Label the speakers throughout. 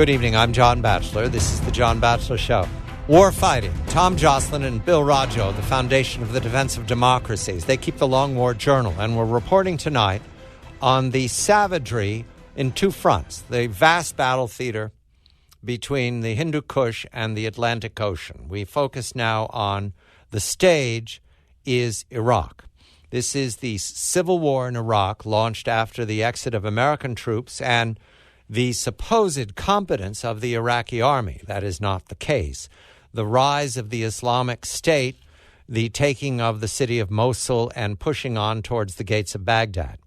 Speaker 1: Good evening. I'm John Batchelor. This is the John Batchelor Show. War fighting. Tom Joscelyn and Bill Roggio, the Foundation of the Defense of Democracies. They keep the Long War Journal, and we're reporting tonight on the savagery in two fronts, the vast battle theater between the Hindu Kush and the Atlantic Ocean. We focus now on the stage is Iraq. This is the civil war in Iraq launched after the exit of American troops and the supposed competence of the Iraqi army. That is not the case. The rise of the Islamic State, the taking of the city of Mosul, and pushing on towards the gates of Baghdad.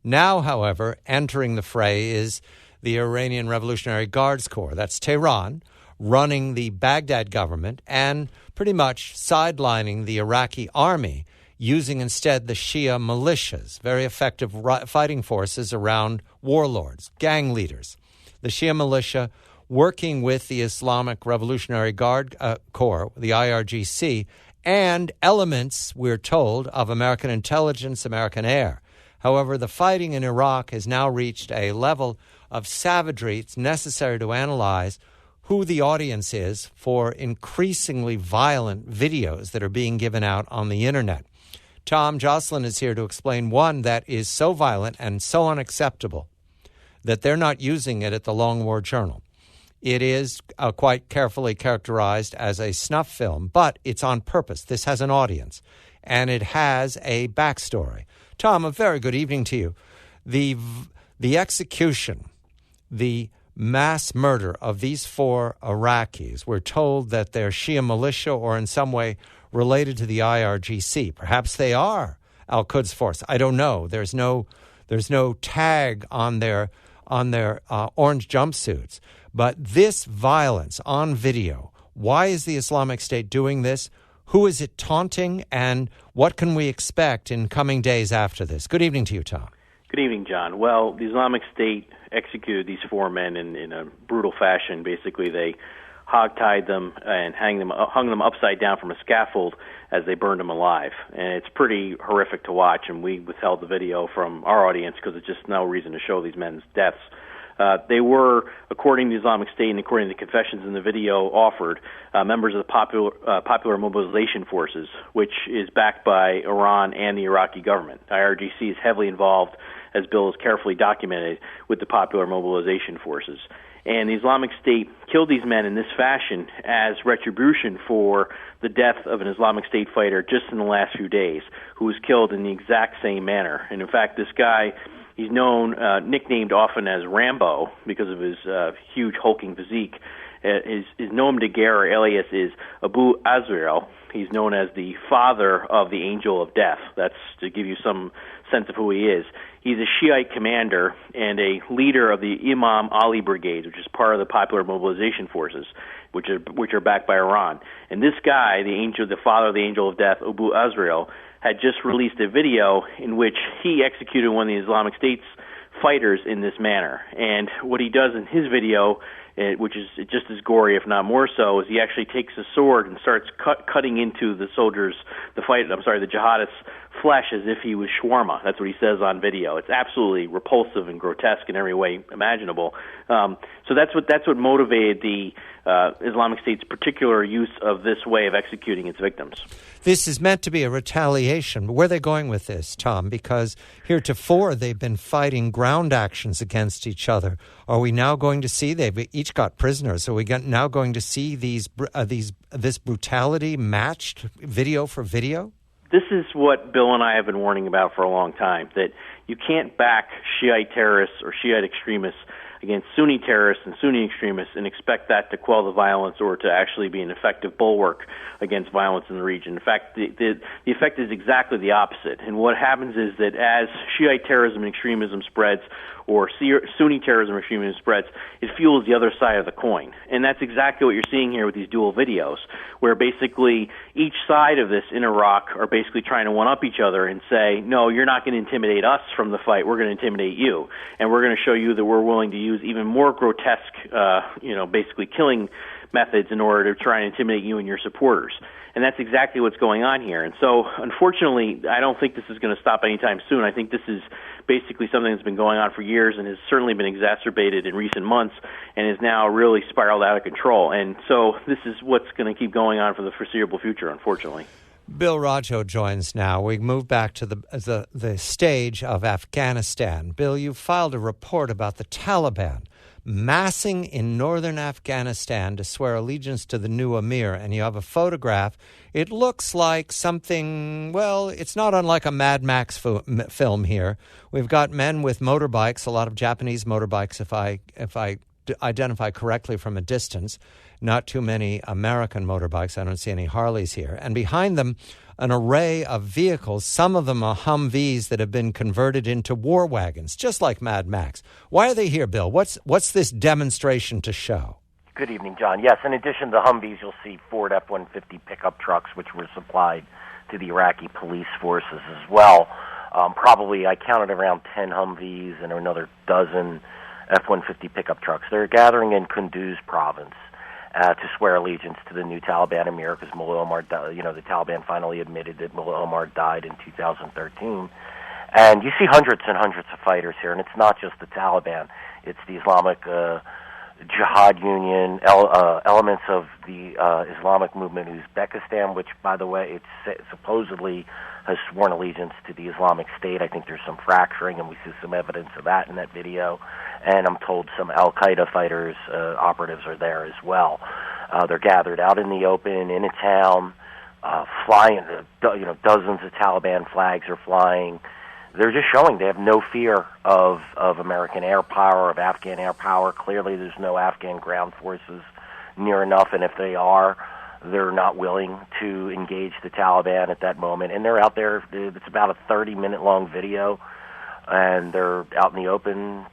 Speaker 1: Now, however, entering the fray is the Iranian Revolutionary Guards Corps. That's Tehran running the Baghdad government and pretty much sidelining the Iraqi army, using instead the Shia militias, very effective fighting forces around warlords, gang leaders. The Shia militia working with the Islamic Revolutionary Guard Corps, the IRGC, and elements, we're told, of American intelligence, American air. However, the fighting in Iraq has now reached a level of savagery. It's necessary to analyze who the audience is for increasingly violent videos that are being given out on the internet. Tom Joscelyn is here to explain one that is so violent and so unacceptable that they're not using it at the Long War Journal. It is quite carefully characterized as a snuff film, but it's on purpose. This has an audience, and it has a backstory. Tom, a very good evening to you. The execution, the mass murder of these four Iraqis, we're told that they're Shia militia or in some way related to the IRGC. Perhaps they are Al-Quds force. I don't know. There's no tag on their orange jumpsuits. But this violence on video, why is the Islamic State doing this? Who is it taunting? And what can we expect in coming days after this? Good evening to you, Tom.
Speaker 2: Good evening, John. Well, the Islamic State executed these four men in a brutal fashion. Basically, they hogtied them and hung them upside down from a scaffold as they burned them alive. And it's pretty horrific to watch, and we withheld the video from our audience because there's just no reason to show these men's deaths. They were, according to the Islamic State and according to the confessions in the video offered, members of the Popular Mobilization Forces, which is backed by Iran and the Iraqi government. The IRGC is heavily involved, as Bill has carefully documented, with the Popular Mobilization Forces. And the Islamic State killed these men in this fashion as retribution for the death of an Islamic State fighter just in the last few days, who was killed in the exact same manner. And in fact, this guy, he's known, nicknamed often as Rambo because of his huge hulking physique. His nom de guerre, alias, is Abu Azrael. He's known as the father of the angel of death. That's to give you some sense of who he is. He's a Shiite commander and a leader of the Imam Ali Brigades, which is part of the Popular Mobilization Forces, which are backed by Iran. And this guy, the father of the angel of death, Abu Azrael, had just released a video in which he executed one of the Islamic State's fighters in this manner. And what he does in his video, which is just as gory, if not more so, is he actually takes a sword and starts cutting into the jihadist's flesh as if he was shawarma. That's what he says on video. It's absolutely repulsive and grotesque in every way imaginable. So that's what motivated the Islamic State's particular use of this way of executing its victims.
Speaker 1: This is meant to be a retaliation. But where are they going with this, Tom? Because heretofore they've been fighting ground actions against each other. Are we now going to see, they've each got prisoners, are we now going to see this brutality matched video for video?
Speaker 2: This is what Bill and I have been warning about for a long time, that you can't back Shiite terrorists or Shiite extremists against Sunni terrorists and Sunni extremists and expect that to quell the violence or to actually be an effective bulwark against violence in the region. In fact, the effect is exactly the opposite. And what happens is that as Shiite terrorism and extremism spreads, or Sunni terrorism or extremism spreads, it fuels the other side of the coin. And that's exactly what you're seeing here with these dual videos, where basically each side of this in Iraq are basically trying to one-up each other and say, no, you're not going to intimidate us from the fight, we're going to intimidate you. And we're going to show you that we're willing to use even more grotesque, basically killing methods in order to try and intimidate you and your supporters. And that's exactly what's going on here. And so, unfortunately, I don't think this is going to stop anytime soon. I think this is basically something that's been going on for years and has certainly been exacerbated in recent months and is now really spiraled out of control. And so this is what's going to keep going on for the foreseeable future, unfortunately.
Speaker 1: Bill Roggio joins now. We move back to the stage of Afghanistan. Bill, you filed a report about the Taliban massing in northern Afghanistan to swear allegiance to the new emir, and you have a photograph. It looks like something, well, it's not unlike a Mad Max film here. We've got men with motorbikes, a lot of Japanese motorbikes, if I identify correctly from a distance. Not too many American motorbikes. I don't see any Harleys here. And behind them, an array of vehicles. Some of them are Humvees that have been converted into war wagons, just like Mad Max. Why are they here, Bill? What's this demonstration to show?
Speaker 3: Good evening, John. Yes, in addition to Humvees, you'll see Ford F-150 pickup trucks, which were supplied to the Iraqi police forces as well. Probably, I counted around 10 Humvees and another dozen F-150 pickup trucks. They're gathering in Kunduz province to swear allegiance to the new Taliban emir, because Mullah Omar, the Taliban finally admitted that Mullah Omar died in 2013. And you see hundreds and hundreds of fighters here, and it's not just the Taliban. It's the Islamic Jihad Union, elements of the Islamic movement Uzbekistan, which, by the way, it supposedly has sworn allegiance to the Islamic State. I think there's some fracturing, and we see some evidence of that in that video. And I'm told some Al-Qaeda fighters, operatives are there as well. They're gathered out in the open, in a town, flying, dozens of Taliban flags are flying. They're just showing they have no fear of American air power, of Afghan air power. Clearly there's no Afghan ground forces near enough, and if they are, they're not willing to engage the Taliban at that moment. And they're out there, it's about a 30-minute long video, and they're out in the open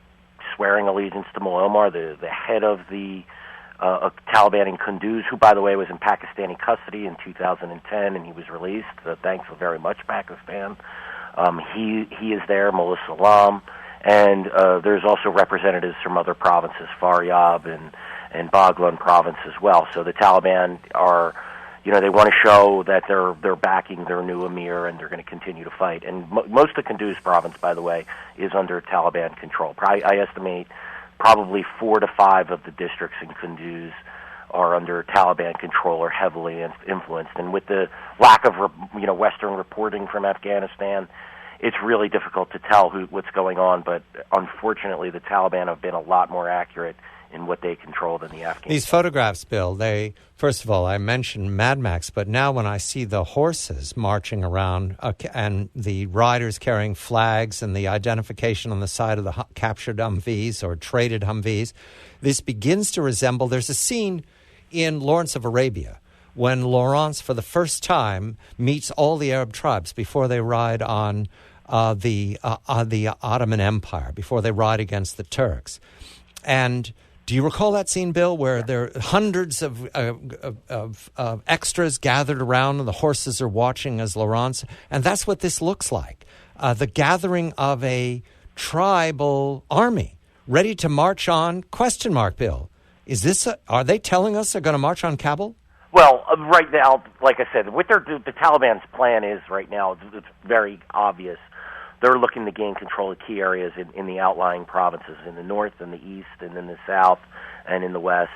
Speaker 3: swearing allegiance to Mullah Omar, the head of the Taliban in Kunduz, who, by the way, was in Pakistani custody in 2010, and he was released. Thanks very much, Pakistan. He is there, Mullah Salam, and there's also representatives from other provinces, Faryab and Baghlan province as well. So the Taliban are, they want to show that they're backing their new emir, and they're going to continue to fight. And most of Kunduz province, by the way, is under Taliban control. I estimate probably 4 to 5 of the districts in Kunduz are under Taliban control or heavily influenced. And with the lack of Western reporting from Afghanistan, it's really difficult to tell what's going on. But unfortunately, the Taliban have been a lot more accurate in what they control than the Afghans.
Speaker 1: These photographs, Bill, first of all, I mentioned Mad Max, but now when I see the horses marching around and the riders carrying flags and the identification on the side of the captured Humvees or traded Humvees, this begins to resemble, there's a scene in Lawrence of Arabia when Lawrence, for the first time, meets all the Arab tribes before they ride on the Ottoman Empire, before they ride against the Turks. And do you recall that scene, Bill, where there are hundreds of extras gathered around and the horses are watching as Lawrence? And that's what this looks like, the gathering of a tribal army ready to march on, ? Bill. Is this are they telling us they're going to march on Kabul?
Speaker 3: Well, right now, like I said, what the Taliban's plan is right now, it's very obvious. They're looking to gain control of key areas in the outlying provinces, in the north and the east and in the south and in the west.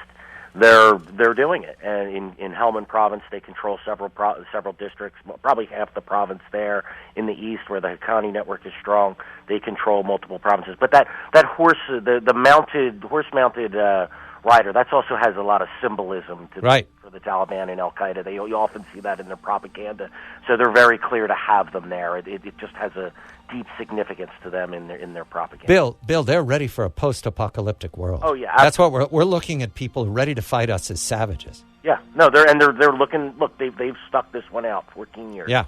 Speaker 3: They're doing it. And in Helmand province, they control several districts, probably half the province there. In the east, where the Haqqani network is strong, they control multiple provinces. But that horse, the horse-mounted rider, that also has a lot of symbolism for the Taliban and Al-Qaeda. You often see that in their propaganda. So they're very clear to have them there. It just has a deep significance to them in their propaganda.
Speaker 1: Bill, they're ready for a post-apocalyptic world.
Speaker 3: Oh yeah,
Speaker 1: that's what we're looking at. People ready to fight us as savages.
Speaker 3: Yeah, no, they're looking. Look, they've stuck this one out 14 years.
Speaker 1: Yeah.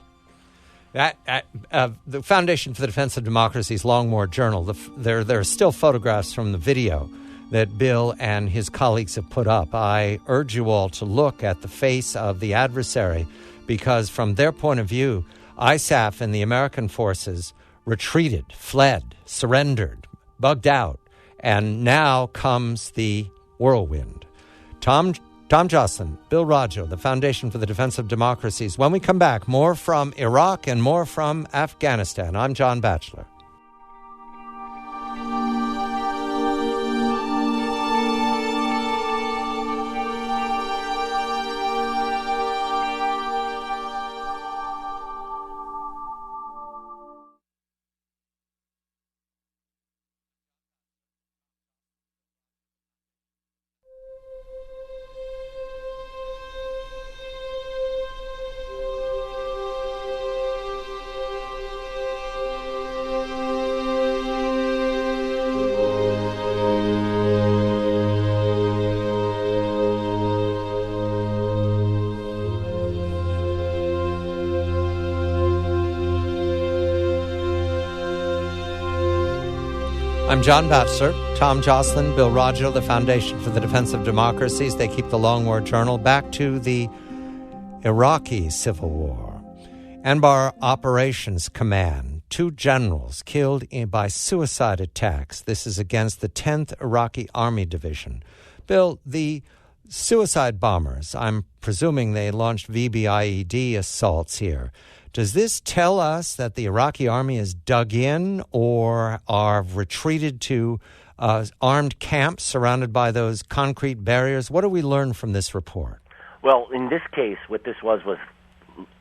Speaker 1: The Foundation for the Defense of Democracy's Longmore Journal. There are still photographs from the video that Bill and his colleagues have put up. I urge you all to look at the face of the adversary, because from their point of view, ISAF and the American forces retreated, fled, surrendered, bugged out, and now comes the whirlwind. Tom Tom Joscelyn, Bill Roggio, the Foundation for the Defense of Democracies. When we come back, more from Iraq and more from Afghanistan. I'm John Batchelor. I'm John Batchelor, Tom Joscelyn, Bill Roggio, the Foundation for the Defense of Democracies. They keep the Long War Journal. Back to the Iraqi Civil War. Anbar Operations Command, 2 generals killed by suicide attacks. This is against the 10th Iraqi Army Division. Bill, the suicide bombers, I'm presuming they launched VBIED assaults here. Does this tell us that the Iraqi army is dug in or are retreated to armed camps surrounded by those concrete barriers? What do we learn from this report?
Speaker 3: Well, in this case, what this was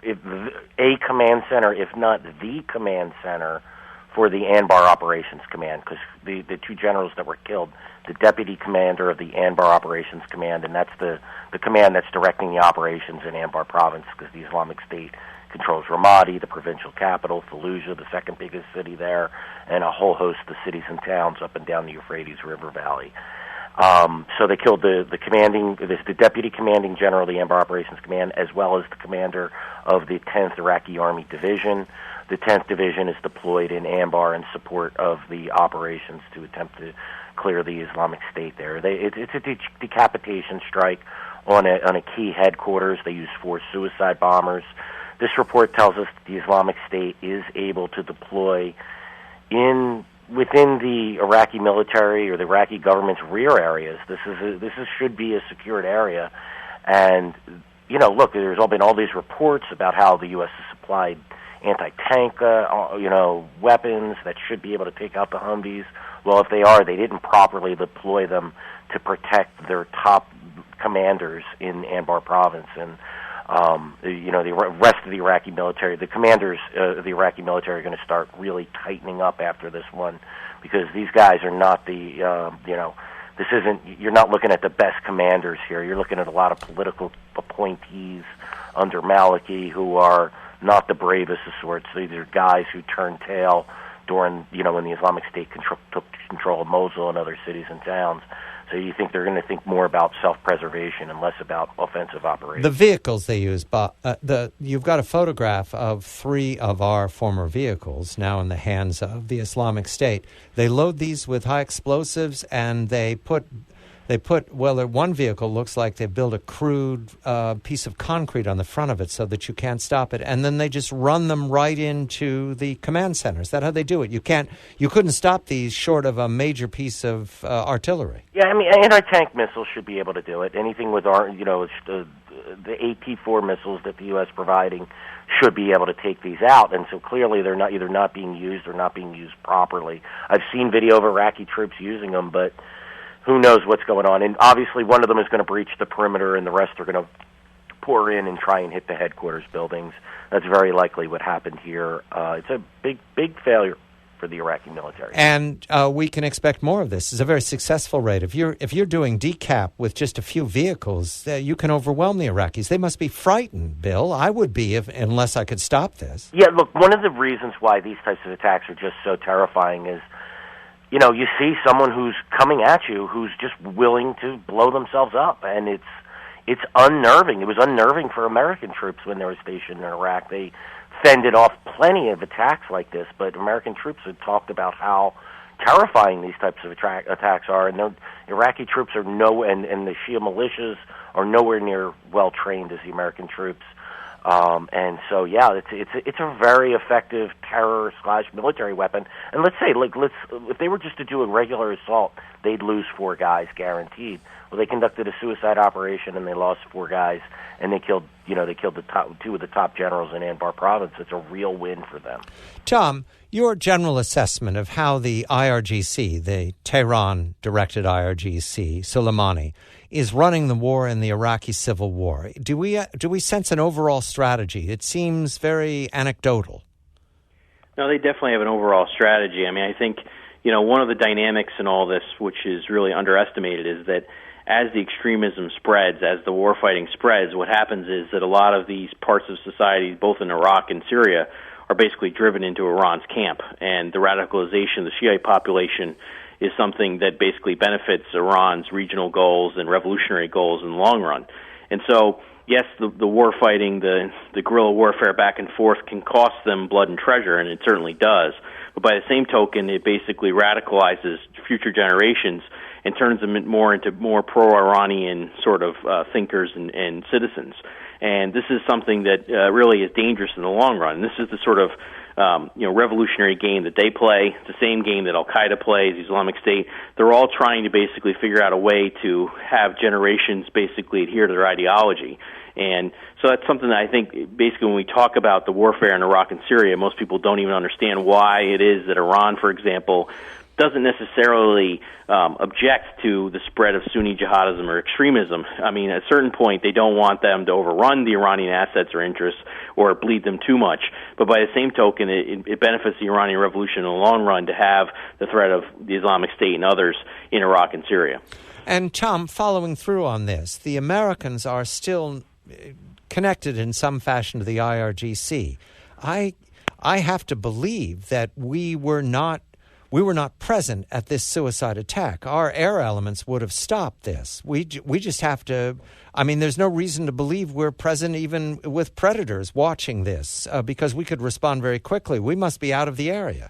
Speaker 3: a command center, if not the command center, for the Anbar Operations Command, because the 2 generals that were killed, the deputy commander of the Anbar Operations Command, and that's the command that's directing the operations in Anbar Province, because the Islamic State controls Ramadi, the provincial capital, Fallujah, the second biggest city there, and a whole host of cities and towns up and down the Euphrates River Valley. So they killed the deputy commanding general of the Anbar Operations Command, as well as the commander of the 10th Iraqi Army Division. The 10th Division is deployed in Anbar in support of the operations to attempt to clear the Islamic State there. It's a decapitation strike on a key headquarters. They use 4 suicide bombers. This report tells us that the Islamic State is able to deploy within the Iraqi military or the Iraqi government's rear areas. This should be a secured area, and look, there's been all these reports about how the U.S. has supplied anti-tank weapons that should be able to take out the Humvees. Well, if they didn't properly deploy them to protect their top commanders in Anbar Province, and the rest of the Iraqi military, the commanders of the Iraqi military are going to start really tightening up after this one, because these guys are not you're not looking at the best commanders here. You're looking at a lot of political appointees under Maliki who are not the bravest of sorts. These are guys who turned tail during, when the Islamic State took control of Mosul and other cities and towns. So you think they're going to think more about self-preservation and less about offensive operations.
Speaker 1: The vehicles they use, you've got a photograph of 3 of our former vehicles now in the hands of the Islamic State. They load these with high explosives, and they put one vehicle looks like they built a crude piece of concrete on the front of it so that you can't stop it, and then they just run them right into the command center. Is that how they do it? You couldn't stop these short of a major piece of artillery.
Speaker 3: Yeah, I mean, anti-tank missiles should be able to do it. Anything with the AT-4 missiles that the U.S. providing should be able to take these out, and so clearly they're either not being used or not being used properly. I've seen video of Iraqi troops using them, but who knows what's going on. And obviously one of them is going to breach the perimeter, and the rest are going to pour in and try and hit the headquarters buildings. That's very likely what happened here. It's a big failure for the Iraqi military.
Speaker 1: And we can expect more of this. It's a very successful raid. If you're doing decap with just a few vehicles, you can overwhelm the Iraqis. They must be frightened, Bill. I would be unless I could stop this.
Speaker 3: Yeah, look, one of the reasons why these types of attacks are just so terrifying is, you see someone who's coming at you who's just willing to blow themselves up, and it's unnerving. It was unnerving for American troops when they were stationed in Iraq. They fended off plenty of attacks like this, but American troops had talked about how terrifying these types of attacks are, and Iraqi troops are and the Shia militias are nowhere near well trained as the American troops. And so, yeah, it's a very effective terror/military weapon. And let's say, if they were just to do a regular assault, they'd lose 4 guys guaranteed. Well, they conducted a suicide operation and they lost 4 guys, and they killed the top 2 of the top generals in Anbar province. It's a real win for them.
Speaker 1: Tom, your general assessment of how the IRGC, the Tehran-directed IRGC, Soleimani, is running the war in the Iraqi civil war. Do we sense an overall strategy? It seems very anecdotal.
Speaker 2: No, they definitely have an overall strategy. I mean, I think, one of the dynamics in all this, which is really underestimated, is that as the extremism spreads, as the warfighting spreads, what happens is that a lot of these parts of society, both in Iraq and Syria, are basically driven into Iran's camp. And the radicalization of the Shiite population is something that basically benefits Iran's regional goals and revolutionary goals in the long run. And so, yes, the war fighting, the guerrilla warfare back and forth can cost them blood and treasure, and it certainly does. But by the same token, it basically radicalizes future generations and turns them into more pro-Iranian sort of thinkers and citizens. And this is something that really is dangerous in the long run. This is the sort of revolutionary game that they play. It's the same game that Al-Qaeda plays, Islamic State. They're all trying to basically figure out a way to have generations basically adhere to their ideology. And so that's something that I think basically when we talk about the warfare in Iraq and Syria, most people don't even understand why it is that Iran, for example, doesn't necessarily object to the spread of Sunni jihadism or extremism. I mean, at a certain point, they don't want them to overrun the Iranian assets or interests or bleed them too much. But by the same token, it benefits the Iranian revolution in the long run to have the threat of the Islamic State and others in Iraq and Syria.
Speaker 1: And Tom, following through on this, the Americans are still connected in some fashion to the IRGC. I have to believe that we were not present at this suicide attack. Our air elements would have stopped this. We just have to. I mean, there's no reason to believe we're present even with predators watching this because we could respond very quickly. We must be out of the area.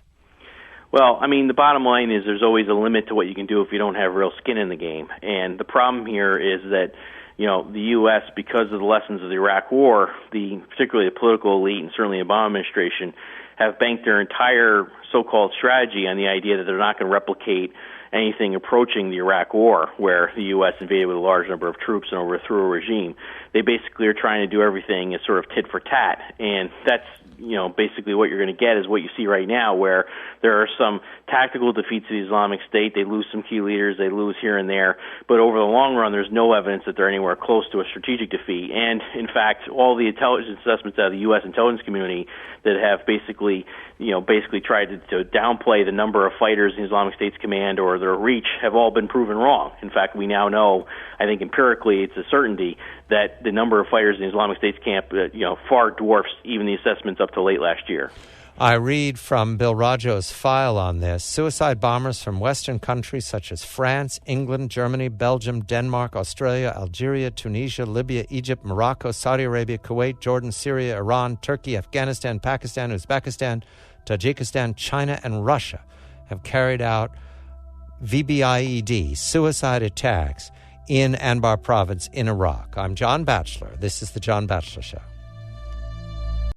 Speaker 2: Well, I mean, the bottom line is there's always a limit to what you can do if you don't have real skin in the game. And the problem here is that, the U.S., because of the lessons of the Iraq War, particularly the political elite and certainly the Obama administration, have banked their entire so-called strategy on the idea that they're not going to replicate anything approaching the Iraq War, where the U.S. invaded with a large number of troops and overthrew a regime. They basically are trying to do everything as sort of tit for tat, and that's basically what you're going to get is what you see right now, where there are some tactical defeats of the Islamic State. They lose some key leaders. They lose here and there. But over the long run, there's no evidence that they're anywhere close to a strategic defeat. And, in fact, all the intelligence assessments out of the U.S. intelligence community that have basically tried to downplay the number of fighters in Islamic State's command or their reach have all been proven wrong. In fact, we now know, I think empirically, it's a certainty that the number of fighters in Islamic State's camp, far dwarfs even the assessments up to late last year.
Speaker 1: I read from Bill Roggio's file on this. Suicide bombers from Western countries such as France, England, Germany, Belgium, Denmark, Australia, Algeria, Tunisia, Libya, Egypt, Morocco, Saudi Arabia, Kuwait, Jordan, Syria, Iran, Turkey, Afghanistan, Pakistan, Uzbekistan, Tajikistan, China, and Russia have carried out VBIED, suicide attacks, in Anbar province in Iraq. I'm John Batchelor. This is The John Batchelor Show.